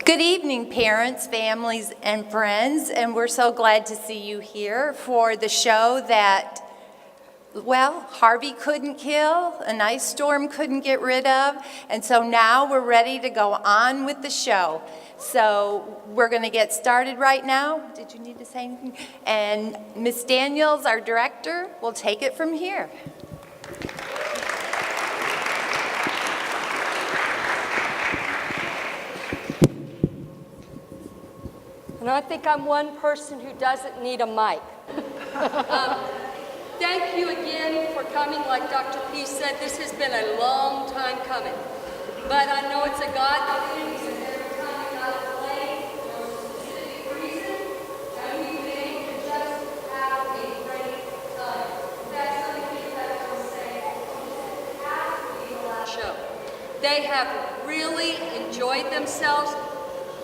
Good evening, parents, families, and friends, and we're so glad to see you here for the show that, well, Harvey couldn't kill, an ice storm couldn't get rid of, and so now we're ready to go on with the show. So we're going to get started right now. Did you need to say anything? And Miss Daniels, our director, will take it from here. And I think I'm one person who doesn't need a mic. Thank you again for coming. Like Dr. P said, this has been a long time coming. But I know it's a God thing, because every time we got it late, there was a specific reason, and we've been able to just have a great time. In fact, some of you have been saying, this has to be the last show. They have really enjoyed themselves.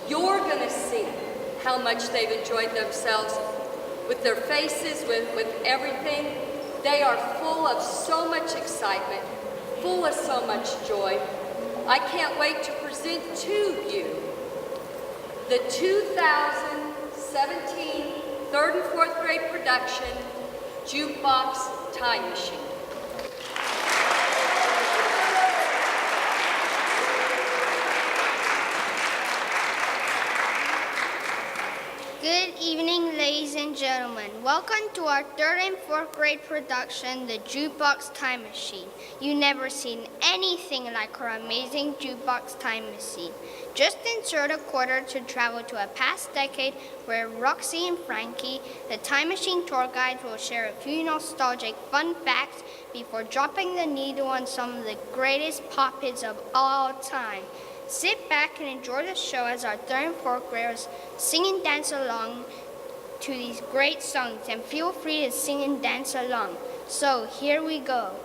You're going to see how much they've enjoyed themselves with their faces, with everything. They are full of so much excitement, full of so much joy. I can't wait to present to you the 2017 third and fourth grade production, Jukebox Time Machine. Good evening, ladies and gentlemen. Welcome to our third and fourth grade production, the Jukebox Time Machine. You've never seen anything like our amazing Jukebox Time Machine. Just insert a quarter to travel to a past decade where Roxy and Frankie, the Time Machine tour guides, will share a few nostalgic fun facts before dropping the needle on some of the greatest pop hits of all time. Sit back and enjoy the show as our third and fourth graders sing and dance along to these great songs, and feel free to sing and dance along. So here we go.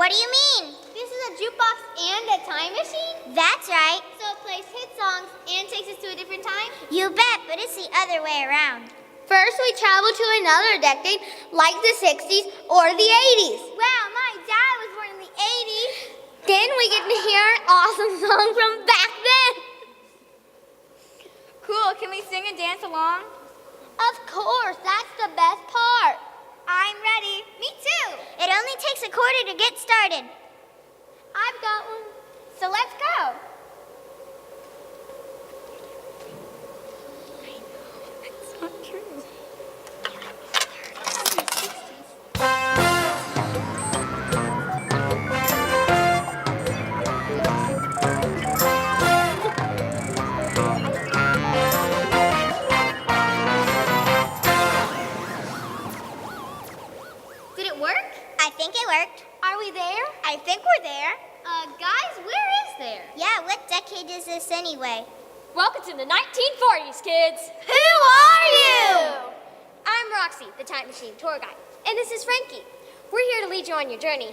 What do you mean? This is a jukebox and a time machine? That's right. So it plays hit songs and takes us to a different time? You bet, but it's the other way around. First, we travel to another decade, like the 60s or the 80s. Wow, my dad was born in the 80s. Then we get to hear an awesome song from back then. Cool, can we sing and dance along? Of course, that's the best part. I'm ready. Me too. It only takes a quarter to get started. I've got one. So let's go. That's not true. Did it work? I think it worked. Are we there? I think we're there. Guys, where is there? Yeah, what decade is this anyway? Welcome to the 1940s, kids. Who are you? I'm Roxy, the time machine tour guide. And this is Frankie. We're here to lead you on your journey.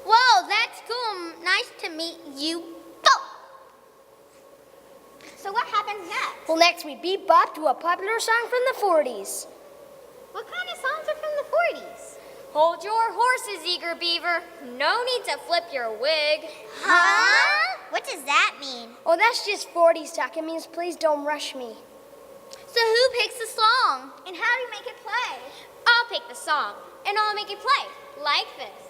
Whoa, that's cool. Nice to meet you both. So what happens next? Well, next we bebop to a popular song from the 40s. What kind of songs are from the 40s? Hold your horses, eager beaver. No need to flip your wig. Huh? What does that mean? Oh, that's just 40s talk. It means please don't rush me. So who picks the song? And how do you make it play? I'll pick the song, and I'll make it play like this.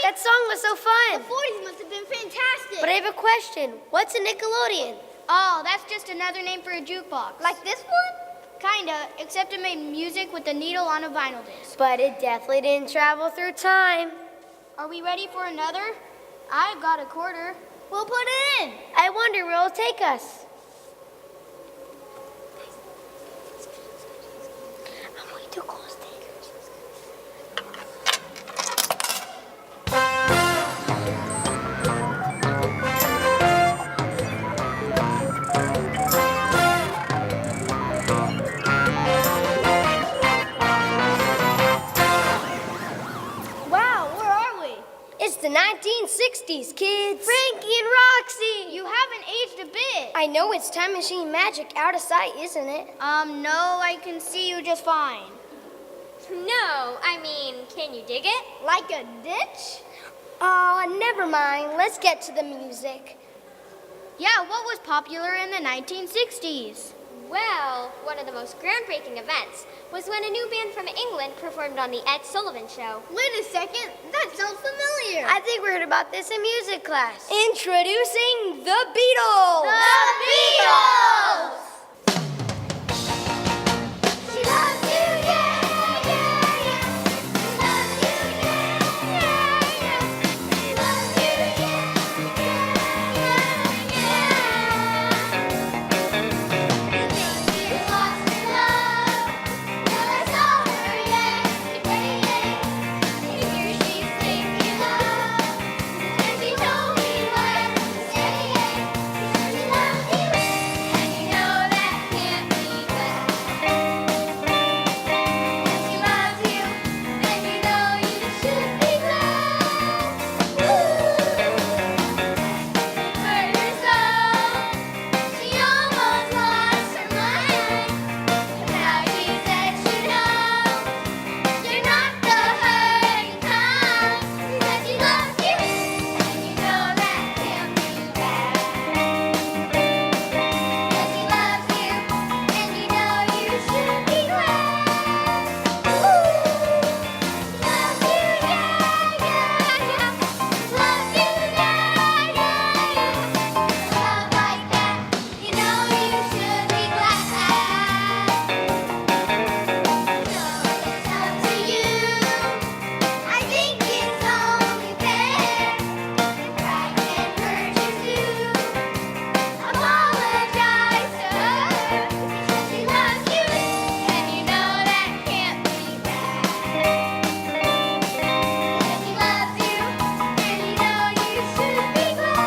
That song was so fun. The 40s must have been fantastic. But I have a question. What's a Nickelodeon? Oh, that's just another name for a jukebox. Like this one? Kinda, except it made music with a needle on a vinyl disc. But it definitely didn't travel through time. Are we ready for another? I've got a quarter. We'll put it in. I wonder where it'll take us. I'm way too close to Wow, where are we? It's the 1960s, kids. Frankie and Roxy! You haven't aged a bit. I know it's time machine magic out of sight, isn't it? No, I can see you just fine. No, I mean, can you dig it? Like a ditch? Oh, never mind. Let's get to the music. Yeah, what was popular in the 1960s? Well, one of the most groundbreaking events was when a new band from England performed on the Ed Sullivan Show. Wait a second, that sounds familiar. I think we heard about this in music class. Introducing the Beatles! The Beatles! She loves you, yeah, yeah, yeah. She loves you, yeah, yeah, yeah. She loves you, yeah, yeah, yeah. You think you lost your love? Well, it's over yet, yeah, yeah. You hear she's thinking of, and she told me what to say, yeah. She loves you, and you know that can't be bad. She loves you, and you know you should be glad. Hurt her so, she almost lost her mind. But now she said she knows you're not the hurting kind. She said she loves you, and you know that can't be bad. Yes, she loves you, and you know you should be glad. She loves you, yeah, yeah, yeah. She loves you, yeah, yeah, yeah. Love like that, you know you should be glad. No, it's up to you. I think it's only fair. If pride can hurt you too, apologize to her. Because she loves you, and you know that can't be bad. Because she loves you, and you know you should be glad.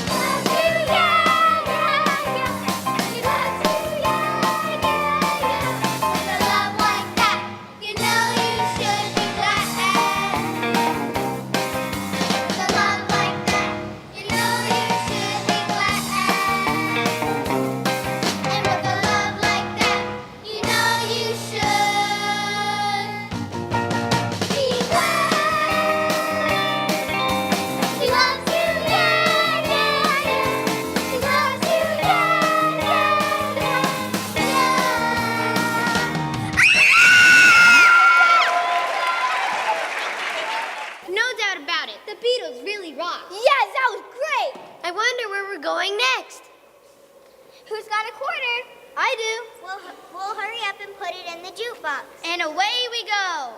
Loves you, yeah, yeah, yeah. She loves you, yeah, yeah, yeah. With a love like that, you know you should be glad. With a love like that, you know you should be glad. And with a love like that, you know you should be glad. She loves you, yeah, yeah, yeah. She loves you, yeah, yeah, yeah, yeah. No doubt about it, the Beatles really rock. Yes, that was great. I wonder where we're going next. Who's got a quarter? I do. We'll hurry up and put it in the jukebox. And away we go.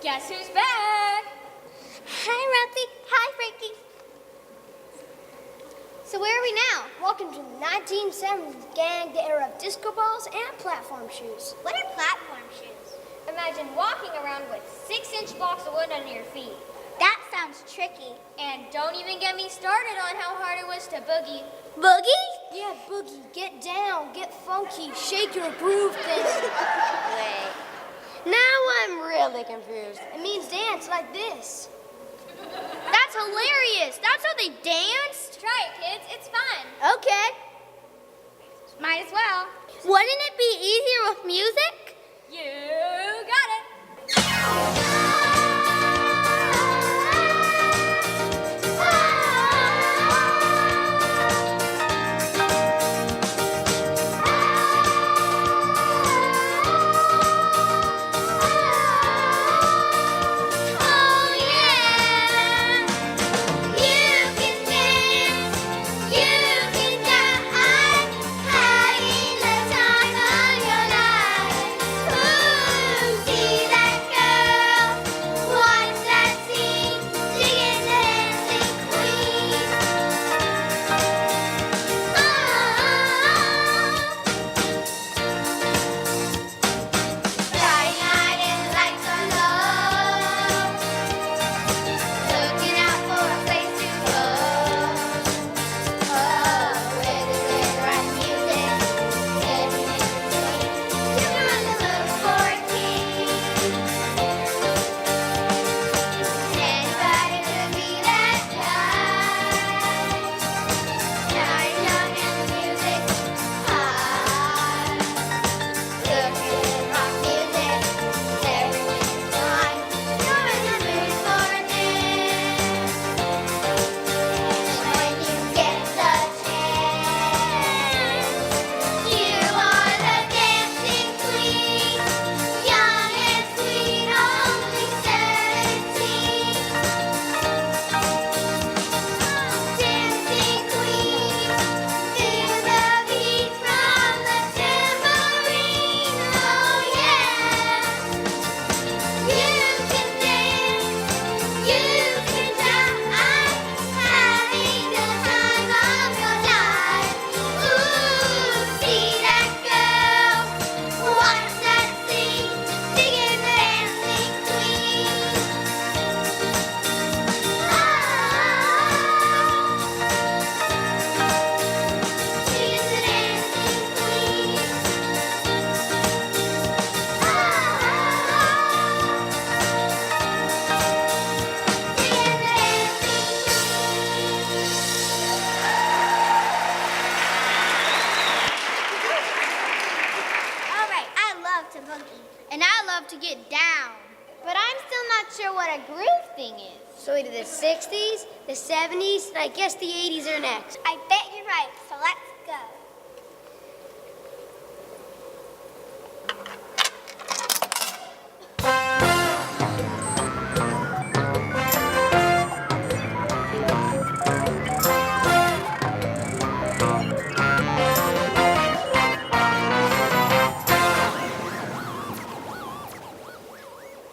Guess who's back? Hi, Ruthie. Hi, Frankie. So where are we now? Welcome to the 1970s gang, the era of disco balls and platform shoes. What are platform shoes? Imagine walking around with 6-inch blocks of wood under your feet. That sounds tricky. And don't even get me started on how hard it was to boogie. Boogie? Yeah, boogie. Get down, get funky, shake your groove thing. Wait. Now I'm really confused. It means dance like this. That's hilarious. That's how they danced? Try it, kids. It's fun. Okay. Might as well. Wouldn't it be easier with music? You got it. Oh yeah, you can dance, you can dance, having the time of your life. Ooh. 60s, the 70s, and I guess the 80s are next. I bet you're right, so let's go.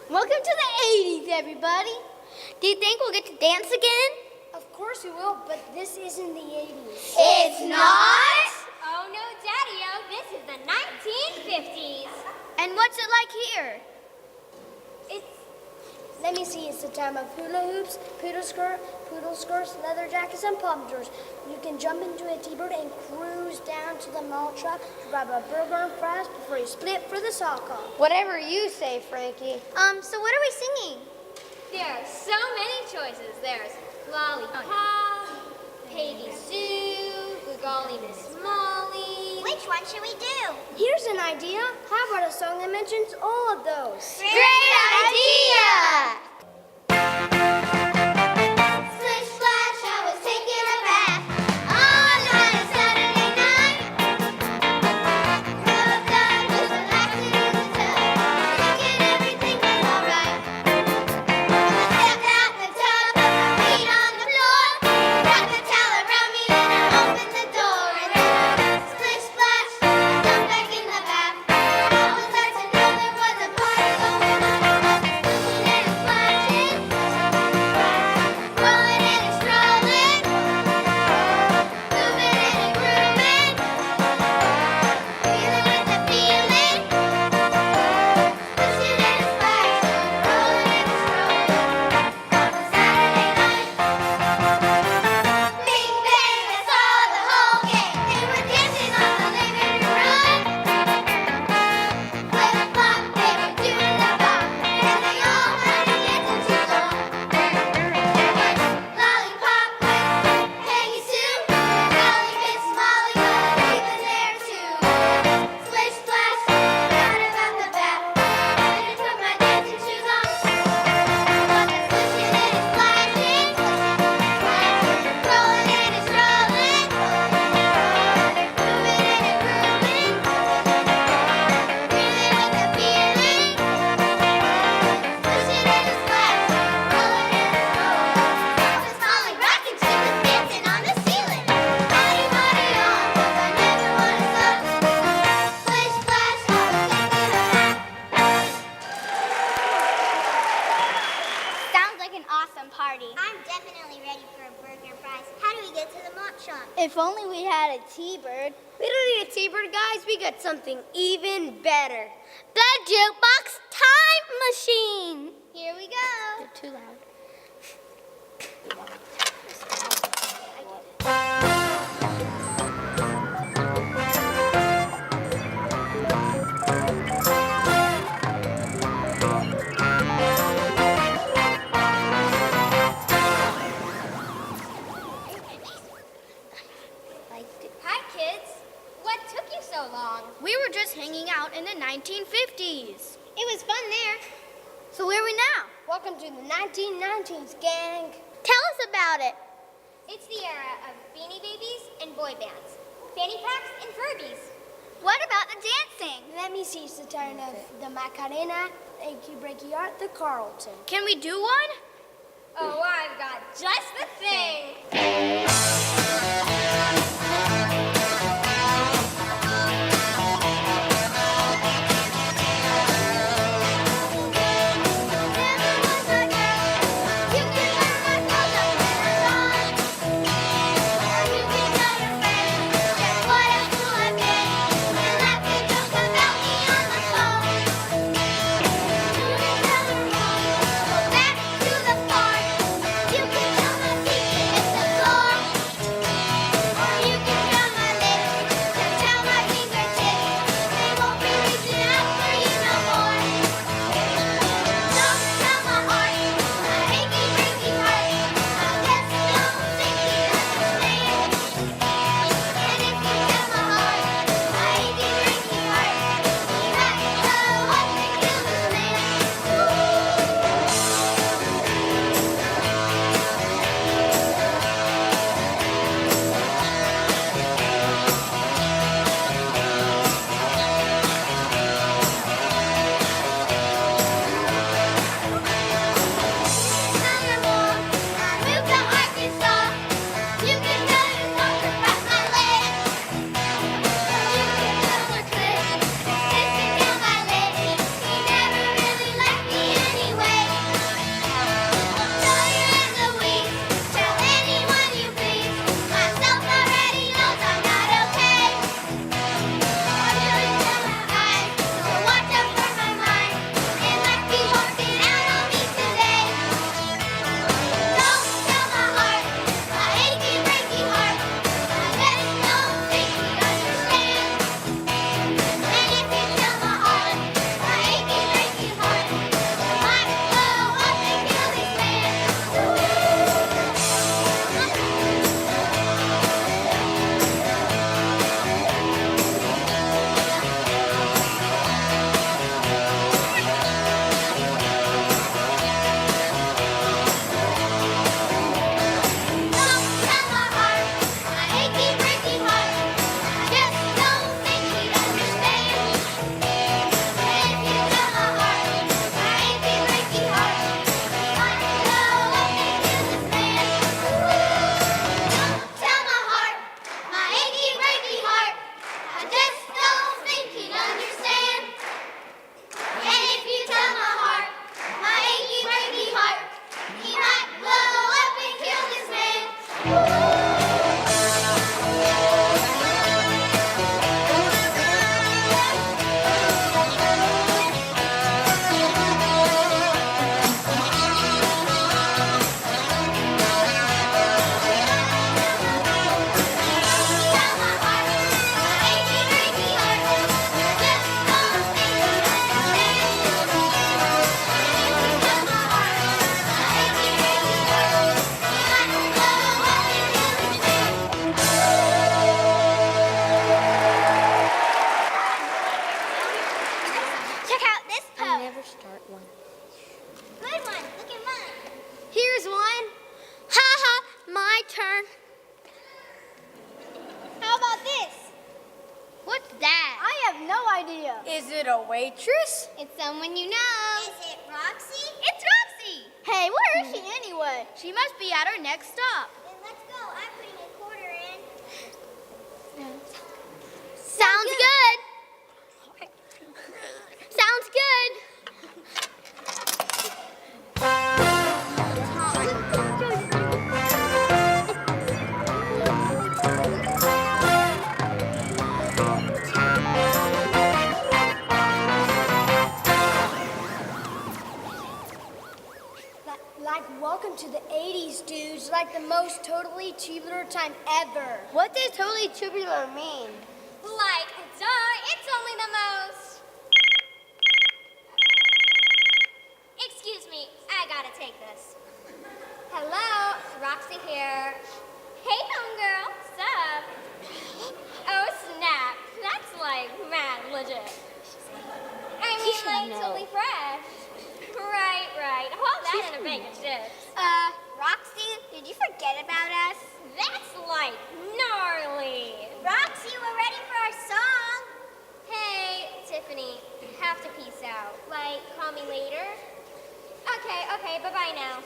Welcome to the 80s, everybody. Do you think we'll get to dance again? Of course we will, but this isn't the 80s. It's not? Oh no, Daddy-o, this is the 1950s. And what's it like here? Let me see, it's the time of hula hoops, poodle skirts, leather jackets, and pompadours. You can jump into a T-bird and cruise down to the mall truck to grab a burger and fries before you split for the sock-off. Whatever you say, Frankie. So what are we singing? There are so many choices. There's Lollipop, Peggy Sue, Golly Miss Molly. Which one should we do? Here's an idea. How about a song that mentions all of those? Great idea! Splish splash, I was taking a bath on a Saturday night. Rubbed up, just relaxing in the tub, thinking everything was alright. Stepped out the tub, put my feet on the floor, wrapped the towel around me and I opened the door. And then splish splash, jumped back in the bath. I was glad to know there was a party going on. It wasn't splashing, rolling and strolling, moving and grooving, feeling with the feeling, splishing and splashing, rolling and strolling on a Saturday night. Bing bang, I saw the whole gang. They were dancing on the living room rug. Flip flop, they were doing the bop, and they all had to dance to the Lollipop with Peggy Sue, Golly Miss Molly was even there too. Splish splash, got about the bath, and I put my dancing shoes on. But the splishing and it's splashing, rolling and it's rolling, moving and it's grooving, feeling with the feeling, splishing and it's splashing, rolling and it's rolling. Miss Molly rockin', she was dancing on the ceiling. Body, body on, 'cause I never wanna stop. Splish splash, I was taking a bath. Sounds like an awesome party. I'm definitely ready for a burger and fries. How do we get to the mop shop? If only we had a T-bird. We don't need a T-bird, guys. We got something even better. The Jukebox Time Machine. Here we go. They're too loud. Hi, kids. What took you so long? We were just hanging out in the 1950s. It was fun there. So where are we now? Welcome to the 1990s, gang. Tell us about it. It's the era of Beanie Babies and boy bands, fanny packs and Furbies. What about the dancing? Let me see, it's the turn of the Macarena, Achy Breaky Art, the Carlton. Can we do one? Oh, I've got just the thing. Back to the park. You can tell my secret. Check out this pose. Good one. Look at mine. Here's one. Ha ha, my turn. How about this? What's that? I have no idea. Is it a waitress? It's someone you know. Is it Roxy? It's Roxy. Hey, where is she anyway? She must be at our next stop. Then let's go. I'm putting a quarter in. Sounds good. Sounds good. Like, welcome to the 80s, dudes. Like the most totally tubular time ever. What does totally tubular mean? Like, duh, it's only the most. Excuse me, I gotta take this. Hello, Roxy here. Hey, homegirl, sup? Oh, snap, that's like mad legit. I mean, like, totally fresh. Right. Hold that in a bag of chips. Roxy, did you forget about us? That's like gnarly. Roxy, we're ready for our song. Hey, Tiffany, have to peace out. Like, call me later? Okay, bye-bye now.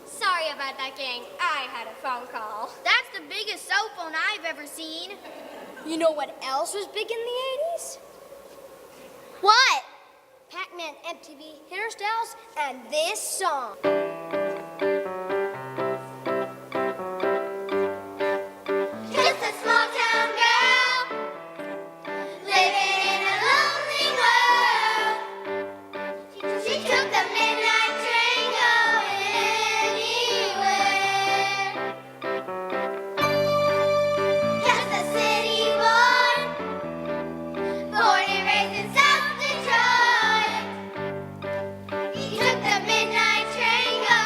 Sorry about that, gang. I had a phone call. That's the biggest cell phone I've ever seen. You know what else was big in the 80s? What? Pac-Man MTV hairstyles and this song. Just a small town girl living in a lonely world. She took the midnight train going anywhere. Just a city boy, born and raised in South Detroit. He took the midnight train going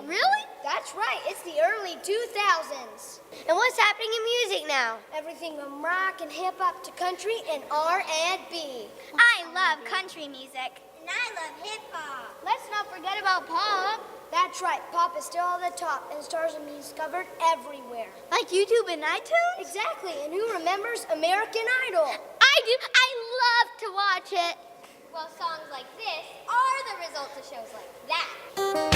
Really? That's right. It's the early 2000s. And what's happening in music now? Everything from rock and hip hop to country and R&B. I love country music. And I love hip hop. Let's not forget about pop. That's right. Pop is still on the top, and stars are being discovered everywhere. Like YouTube and iTunes? Exactly. And who remembers American Idol? I do. I love to watch it. Well, songs like this are the result of shows like that.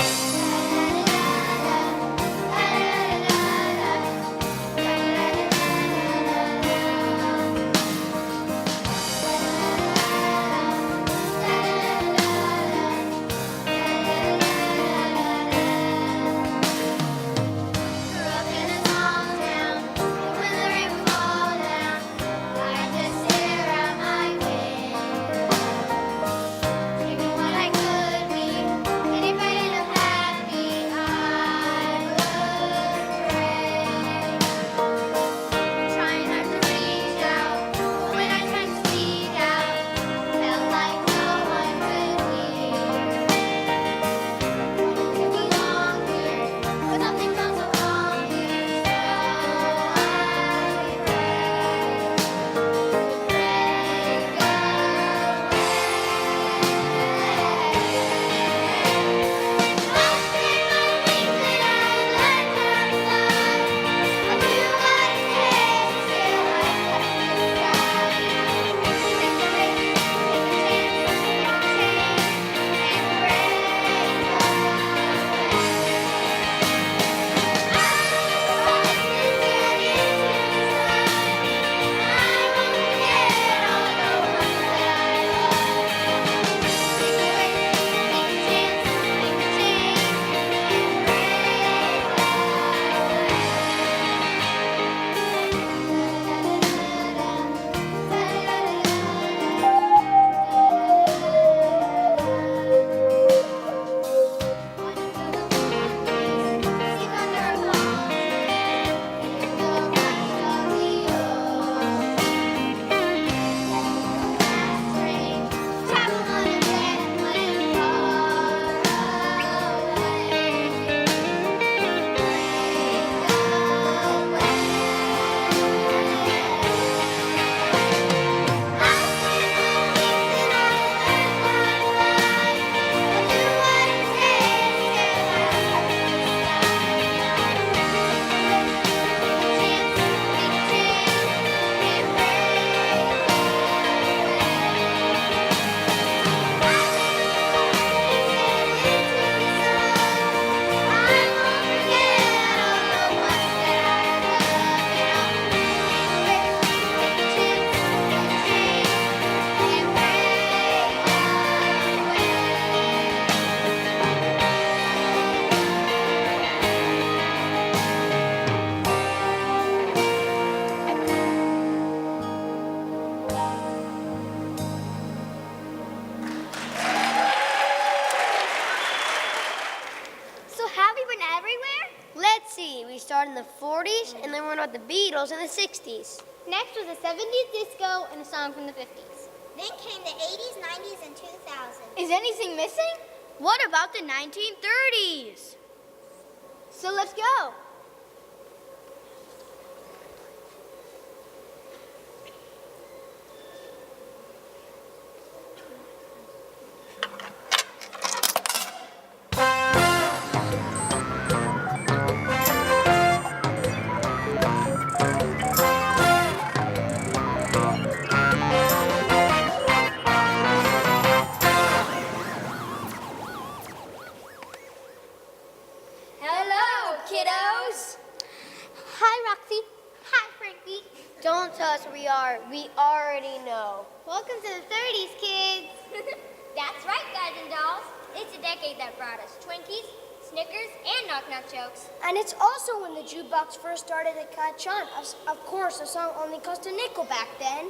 started in the 40s, and then went on the Beatles in the 60s. Next was a 70s disco and a song from the 50s. Then came the 80s, 90s, and 2000s. Is anything missing? What about the 1930s? So let's go. Don't tell us we are. We already know. Welcome to the 30s, kids. That's right, guys and dolls. It's a decade that brought us Twinkies, Snickers, and knock-knock jokes. And it's also when the jukebox first started to catch on. Of course, a song only cost a nickel back then.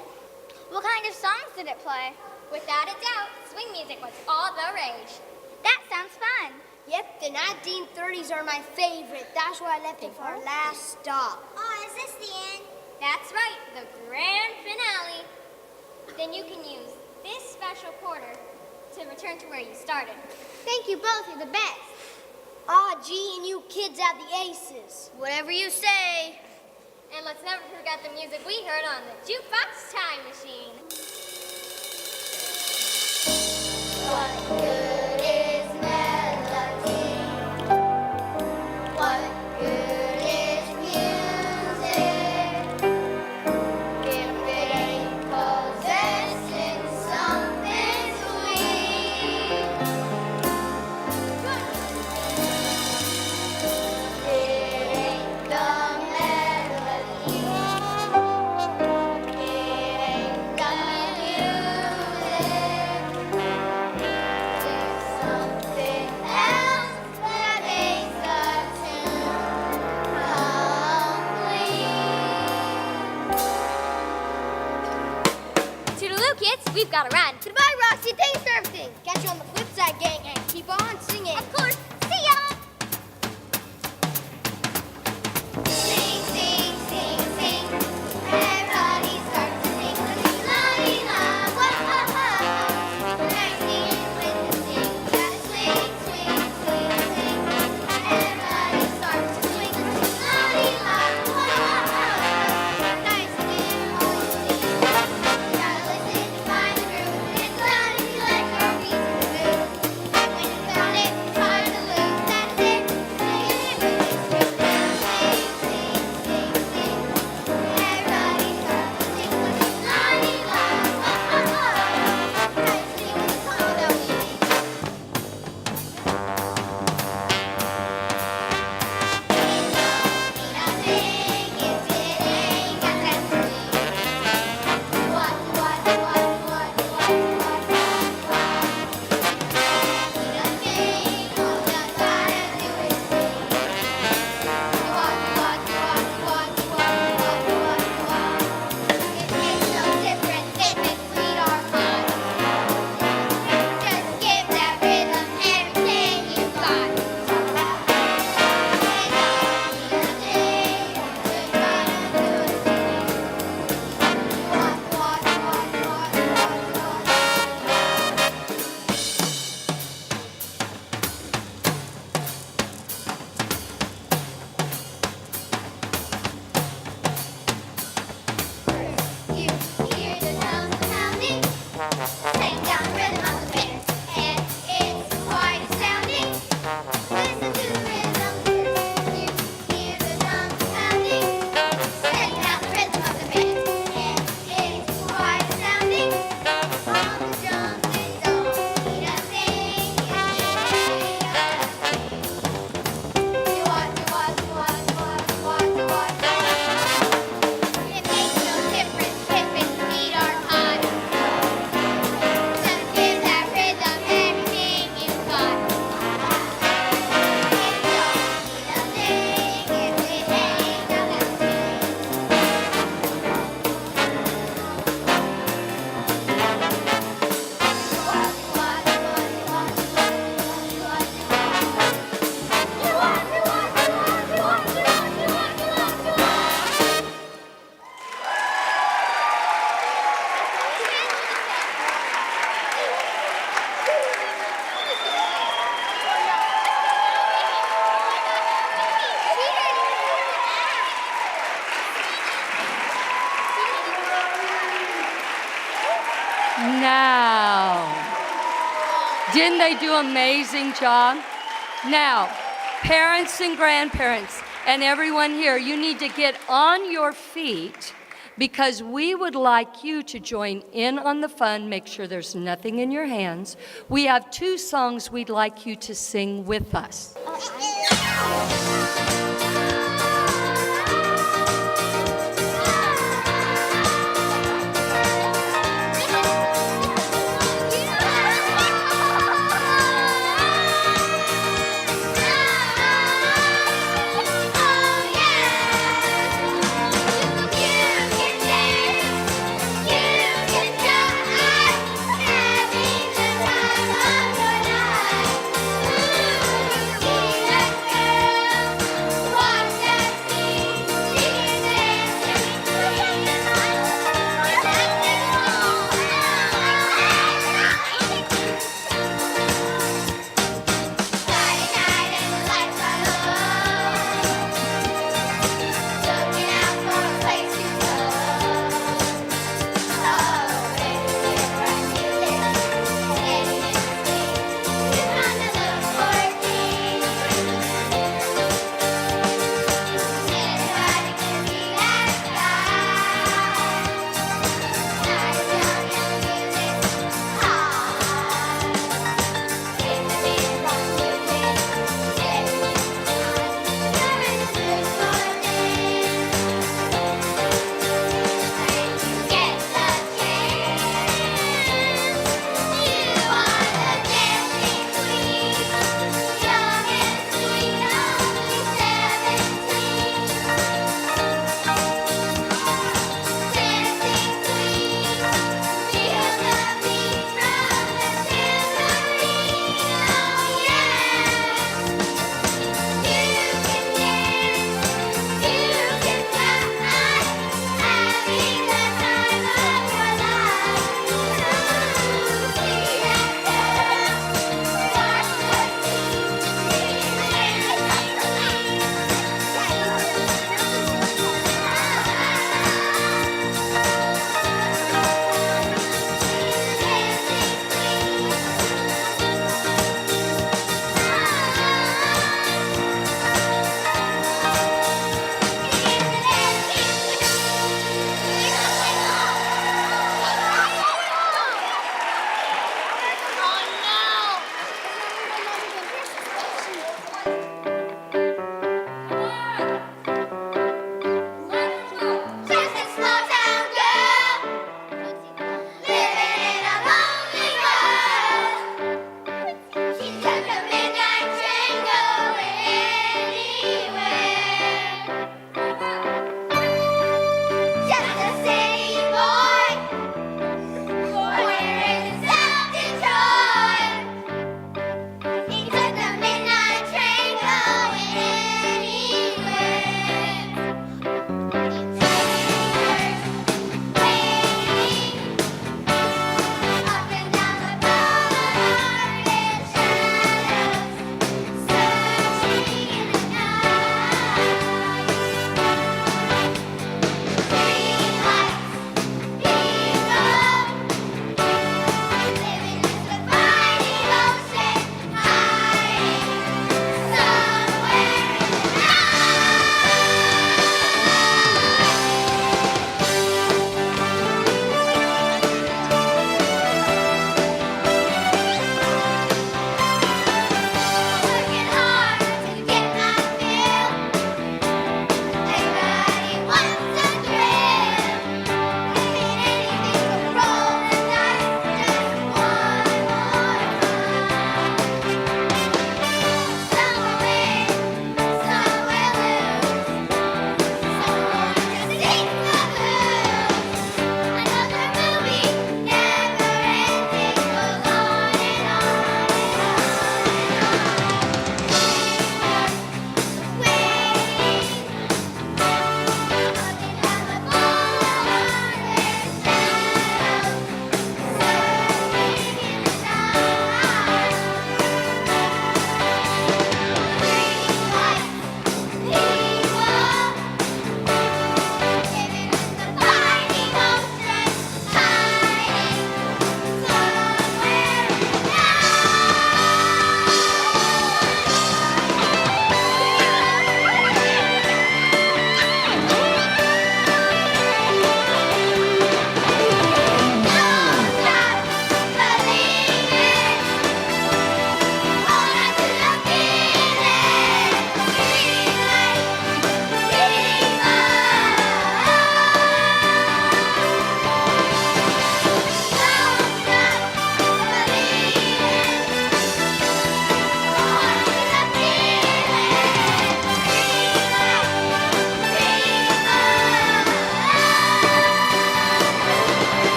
What kind of songs did it play? Without a doubt, swing music was all the rage. That sounds fun. Yep, the 1930s are my favorite. That's why I left it for our last stop. Oh, is this the end? That's right, the grand finale. Then you can use this special quarter to return to where you started. Thank you both. You're the best. Gee, and you kids have the aces. Whatever you say. And let's never forget the music we heard on the Jukebox Time Machine. What good is melody? What good is music if it ain't possessing something sweet? It ain't the melody. It ain't the music. There's something else that makes the tune complete. Toodaloo, kids, we've got to run. Goodbye, Roxy. Thanks for everything. Catch you on the flip side, gang, and keep on singing. Of course. See ya! Sing, sing, sing, sing. Everybody start to sing. La-dee-la, wah-ha-ha. Nice singing with the sing. Gotta swing, swing, swing, swing. Everybody start to swing. La-dee-la, wah-ha-ha. Nice singing with the sing. Gotta listen to find the groove. It's loud if you like your beats to move. When you found it, it's hard to lose. That's it. Sing it with this group. Now sing, sing, sing, sing. Everybody start to sing with us. La-dee-la, wah-ha-ha. Nice singing the song that we sing. Just give that rhythm everything you've got. You hear the drums pounding, playing down the rhythm of the band, and it's quite astounding. Listen to the rhythm twist. You hear the drums pounding, playing down the rhythm of the band, and it's quite astounding. On the drums it don't need a thing. You watch, you watch, you watch, you watch, you watch, you watch. It makes no difference if its feet are hot. Just give that rhythm everything you've got. It don't need a thing if it ain't got that swing. Now, didn't they do an amazing job? Now, parents and grandparents and everyone here, you need to get on your feet because we would like you to join in on the fun. Make sure there's nothing in your hands. We have 2 songs we'd like you to sing with us. Having the time of your life. Ooh, see that girl.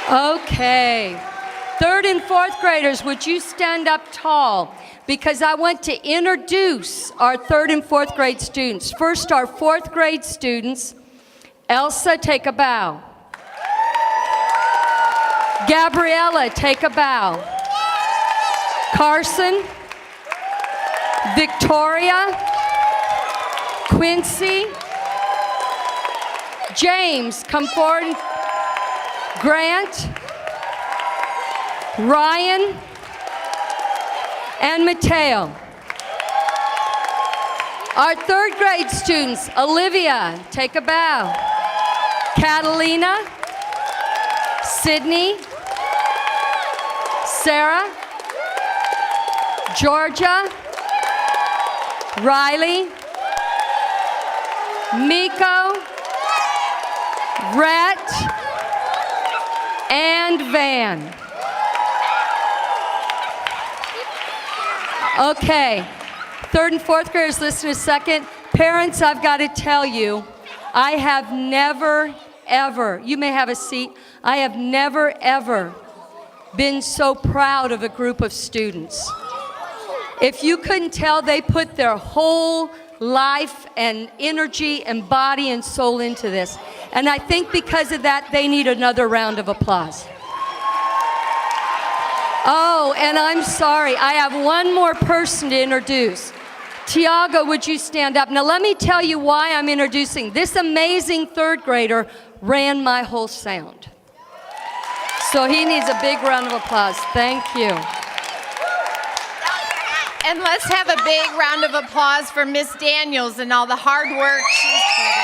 Okay. Third and fourth graders, would you stand up tall? Because I want to introduce our third and fourth grade students. First, our fourth grade students. Elsa, take a bow. Gabriella, take a bow. Carson, Victoria, Quincy, James, come forward. Grant, Ryan, and Mateo. Our third grade students, Olivia, take a bow. Catalina, Sydney, Sarah, Georgia, Riley, Miko, Rhett, and Van. Okay, third and fourth graders, listen a second. Parents, I've got to tell you, I have never, ever, you may have a seat, I have never, ever been so proud of a group of students. If you couldn't tell, they put their whole life and energy and body and soul into this. And I think because of that, they need another round of applause. Oh, and I'm sorry, I have one more person to introduce. Tiago, would you stand up? Now let me tell you why I'm introducing. This amazing third grader ran my whole sound. So he needs a big round of applause. Thank you. And let's have a big round of applause for Miss Daniels and all the hard work she's put in.